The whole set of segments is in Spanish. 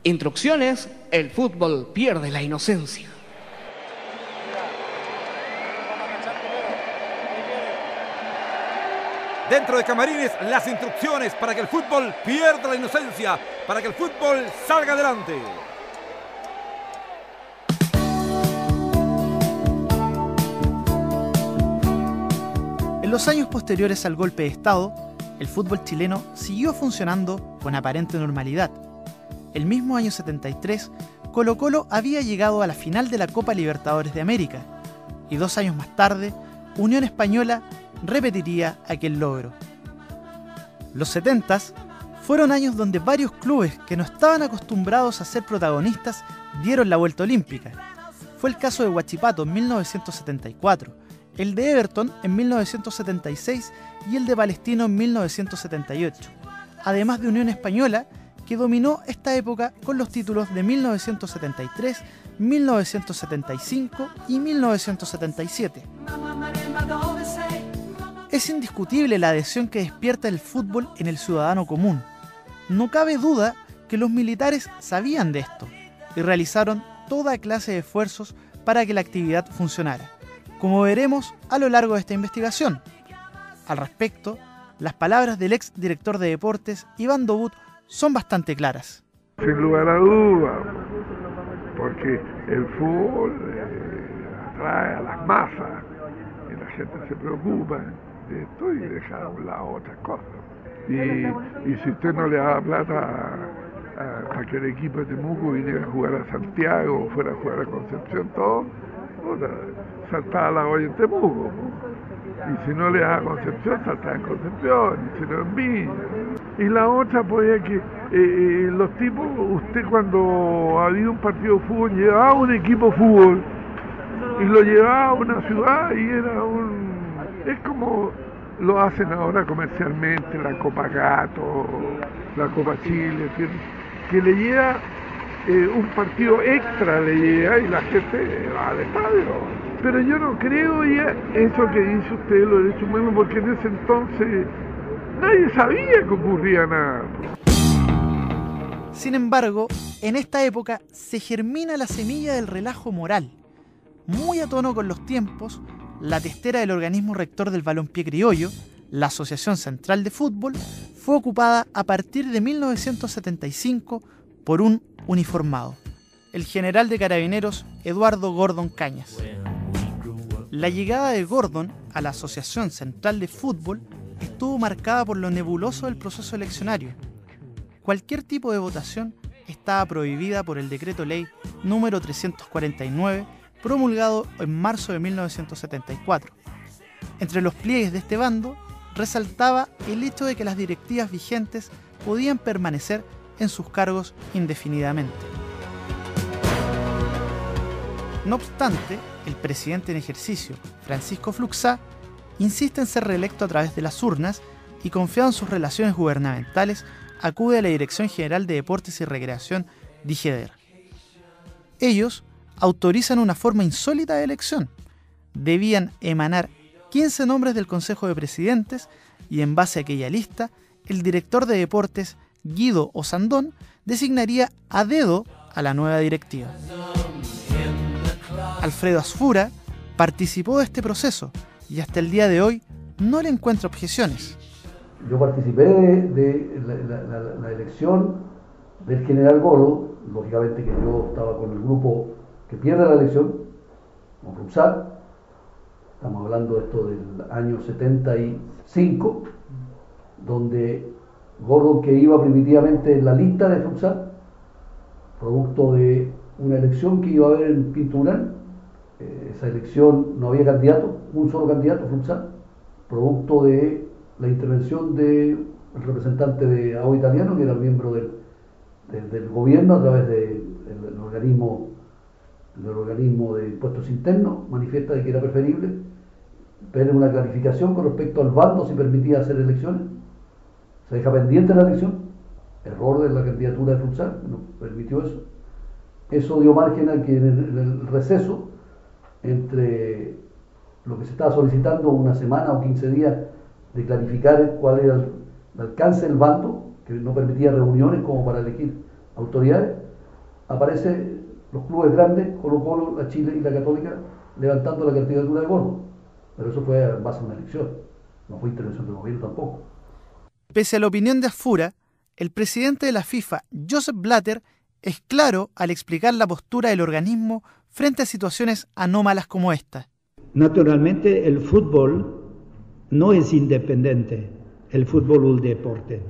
Instrucciones: el fútbol pierde la inocencia. Dentro de camarines, las instrucciones para que el fútbol pierda la inocencia, para que el fútbol salga adelante. En los años posteriores al golpe de Estado, el fútbol chileno siguió funcionando con aparente normalidad. El mismo año 73, Colo-Colo había llegado a la final de la Copa Libertadores de América, y 2 años más tarde, Unión Española repetiría aquel logro. Los 70s fueron años donde varios clubes que no estaban acostumbrados a ser protagonistas dieron la vuelta olímpica. Fue el caso de Huachipato en 1974, el de Everton en 1976 y el de Palestino en 1978, además de Unión Española, que dominó esta época con los títulos de 1973, 1975 y 1977. Es indiscutible la adhesión que despierta el fútbol en el ciudadano común. No cabe duda que los militares sabían de esto y realizaron toda clase de esfuerzos para que la actividad funcionara, como veremos a lo largo de esta investigación. Al respecto, las palabras del ex director de deportes, Iván Dobut, son bastante claras. Sin lugar a dudas, porque el fútbol atrae a las masas y la gente se preocupa de esto y deja a un lado otras cosas. Y si usted no le da plata para que el equipo de Temuco viniera a jugar a Santiago o fuera a jugar a Concepción, todo, saltaba la olla en Temuco. Y si no le da a Concepción, saltaba en Concepción, y si no en Viña. Y la otra, pues, es que los tipos, usted cuando había un partido de fútbol, llevaba un equipo de fútbol y lo llevaba a una ciudad y era es como lo hacen ahora comercialmente, la Copa Gato, la Copa Chile, que le lleva un partido extra, le llega y la gente va al estadio. Pero yo no creo ya eso que dice usted, los derechos humanos, porque en ese entonces nadie sabía que ocurría nada. Sin embargo, en esta época se germina la semilla del relajo moral. Muy a tono con los tiempos, la testera del organismo rector del balompié criollo, la Asociación Central de Fútbol, fue ocupada a partir de 1975 por un uniformado, el general de carabineros Eduardo Gordon Cañas. La llegada de Gordon a la Asociación Central de Fútbol estuvo marcada por lo nebuloso del proceso eleccionario. Cualquier tipo de votación estaba prohibida por el decreto ley número 349, promulgado en marzo de 1974. Entre los pliegues de este bando resaltaba el hecho de que las directivas vigentes podían permanecer en sus cargos indefinidamente. No obstante, el presidente en ejercicio, Francisco Fluxá, insiste en ser reelecto a través de las urnas y, confiado en sus relaciones gubernamentales, acude a la Dirección General de Deportes y Recreación, DIGEDER. Ellos autorizan una forma insólita de elección. Debían emanar 15 nombres del Consejo de Presidentes y, en base a aquella lista, el director de deportes, Guido Osandón, designaría a dedo a la nueva directiva. Alfredo Asfura participó de este proceso y hasta el día de hoy no le encuentra objeciones. Yo participé de la elección del general Golo, lógicamente que yo estaba con el grupo que pierde la elección, con Fluxá. Estamos hablando de esto del año 75, donde Gordon, que iba primitivamente en la lista de Fluxá, producto de una elección que iba a haber en Pinturán. Esa elección no había candidato, un solo candidato, Fluxá, producto de la intervención del representante de AO Italiano, que era miembro del gobierno a través del organismo de impuestos internos, manifiesta de que era preferible ver una clarificación con respecto al bando si permitía hacer elecciones. Se deja pendiente la elección, error de la candidatura de Fluxá, no permitió eso. Eso dio margen a que en el receso entre lo que se estaba solicitando, una semana o 15 días, de clarificar cuál era el alcance del bando, que no permitía reuniones como para elegir autoridades, aparecen los clubes grandes, Colo-Colo, la Chile y la Católica, levantando la candidatura de Gordo. Pero eso fue en base a una elección, no fue intervención del gobierno tampoco. Pese a la opinión de Asfura, el presidente de la FIFA, Joseph Blatter, es claro al explicar la postura del organismo frente a situaciones anómalas como esta. Naturalmente el fútbol no es independiente, el fútbol un deporte,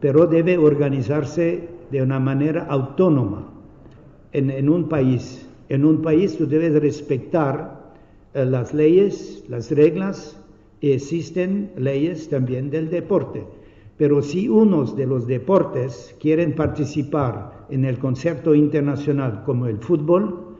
pero debe organizarse de una manera autónoma en un país. En un país tú debes respetar las leyes, las reglas, y existen leyes también del deporte. Pero si unos de los deportes quieren participar en el concepto internacional como el fútbol,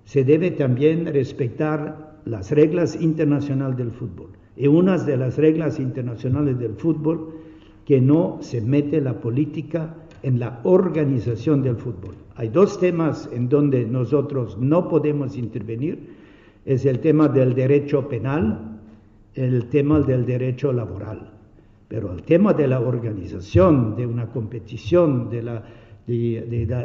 se debe también respetar las reglas internacionales del fútbol. Y una de las reglas internacionales del fútbol, que no se mete la política en la organización del fútbol. Hay dos temas en donde nosotros no podemos intervenir, es el tema del derecho penal, el tema del derecho laboral. Pero el tema de la organización, de una competición, de la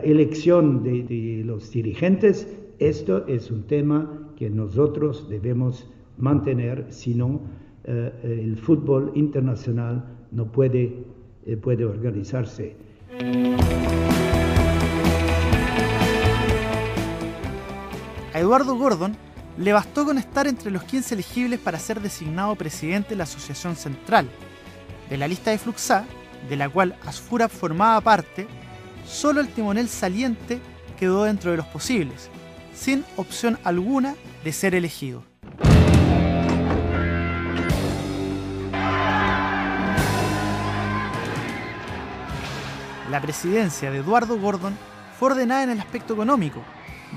elección de los dirigentes, esto es un tema que nosotros debemos mantener, si no, el fútbol internacional no puede organizarse. A Eduardo Gordon le bastó con estar entre los 15 elegibles para ser designado presidente de la Asociación Central. De la lista de Fluxá, de la cual Asfura formaba parte, solo el timonel saliente quedó dentro de los posibles, sin opción alguna de ser elegido. La presidencia de Eduardo Gordon fue ordenada en el aspecto económico,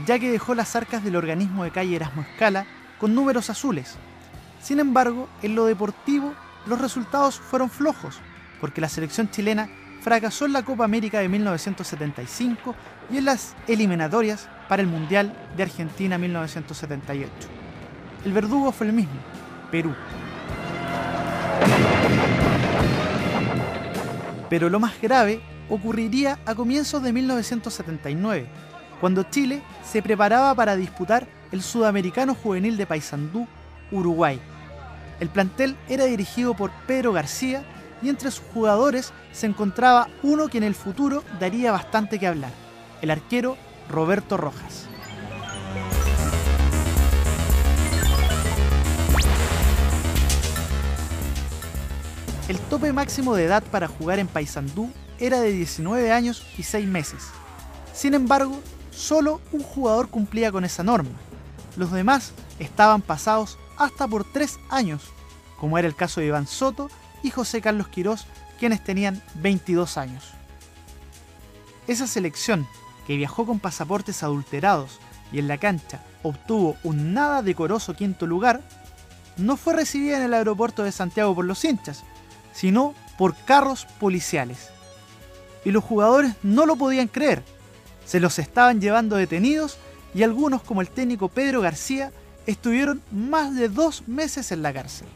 ya que dejó las arcas del organismo de calle Erasmo Escala con números azules. Sin embargo, en lo deportivo, los resultados fueron flojos, porque la selección chilena fracasó en la Copa América de 1975 y en las eliminatorias para el Mundial de Argentina 1978. El verdugo fue el mismo, Perú. Pero lo más grave ocurriría a comienzos de 1979, cuando Chile se preparaba para disputar el Sudamericano Juvenil de Paysandú, Uruguay. El plantel era dirigido por Pedro García y entre sus jugadores se encontraba uno que en el futuro daría bastante que hablar, el arquero Roberto Rojas. El tope máximo de edad para jugar en Paysandú era de 19 años y 6 meses. Sin embargo, solo un jugador cumplía con esa norma. Los demás estaban pasados hasta por 3 años, como era el caso de Iván Soto y José Carlos Quirós, quienes tenían 22 años. Esa selección, que viajó con pasaportes adulterados y en la cancha obtuvo un nada decoroso 5º lugar, no fue recibida en el aeropuerto de Santiago por los hinchas, sino por carros policiales. Y los jugadores no lo podían creer. Se los estaban llevando detenidos y algunos, como el técnico Pedro García, estuvieron más de 2 meses en la cárcel.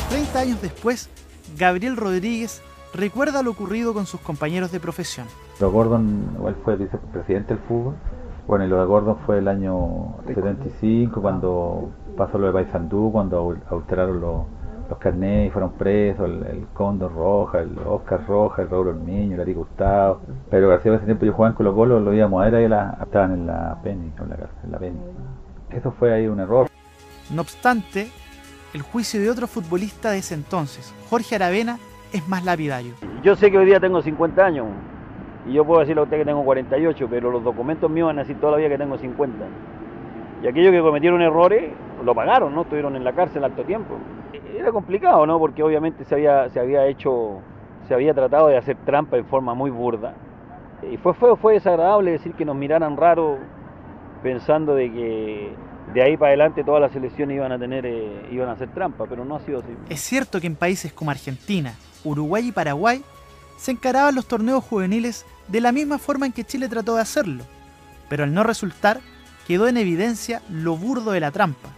30 años después, Gabriel Rodríguez recuerda lo ocurrido con sus compañeros de profesión. Lo Gordon igual fue vicepresidente del fútbol. Bueno, y lo de Gordon fue el año 75, cuando pasó lo de Paysandú, cuando alteraron los carnés y fueron presos, el Cóndor Roja, el Oscar Roja, el Raúl Ormeño, el Ari Gustavo. Pero García, ese tiempo yo jugaba en Colo-Colo, lo íbamos a ver ahí, estaban en la Penny, en la Penny. Eso fue ahí un error. No obstante, el juicio de otro futbolista de ese entonces, Jorge Aravena, es más lapidario. Yo sé que hoy día tengo 50 años y yo puedo decirle a usted que tengo 48, pero los documentos míos van a decir toda la vida que tengo 50. Y aquellos que cometieron errores lo pagaron, ¿no? Estuvieron en la cárcel alto tiempo. Era complicado, ¿no? Porque obviamente se había tratado de hacer trampa en forma muy burda. Y fue desagradable decir que nos miraran raro pensando de que de ahí para adelante todas las selecciones iban a hacer trampa, pero no ha sido así. Es cierto que en países como Argentina, Uruguay y Paraguay se encaraban los torneos juveniles de la misma forma en que Chile trató de hacerlo, pero al no resultar, quedó en evidencia lo burdo de la trampa.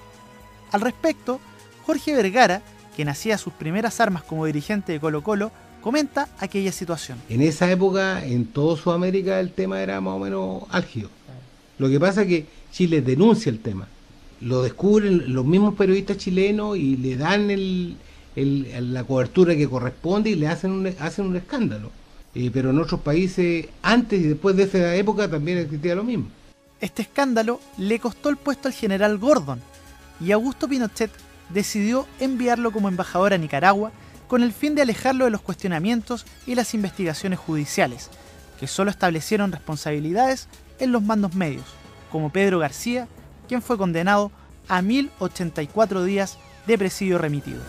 Al respecto, Jorge Vergara, quien hacía sus primeras armas como dirigente de Colo-Colo, comenta aquella situación. En esa época, en toda Sudamérica, el tema era más o menos álgido. Lo que pasa es que Chile denuncia el tema. Lo descubren los mismos periodistas chilenos y le dan la cobertura que corresponde y le hacen un escándalo. Pero en otros países, antes y después de esa época, también existía lo mismo. Este escándalo le costó el puesto al general Gordon, y Augusto Pinochet decidió enviarlo como embajador a Nicaragua con el fin de alejarlo de los cuestionamientos y las investigaciones judiciales, que solo establecieron responsabilidades en los mandos medios, como Pedro García, quien fue condenado a 1084 días de presidio remitido.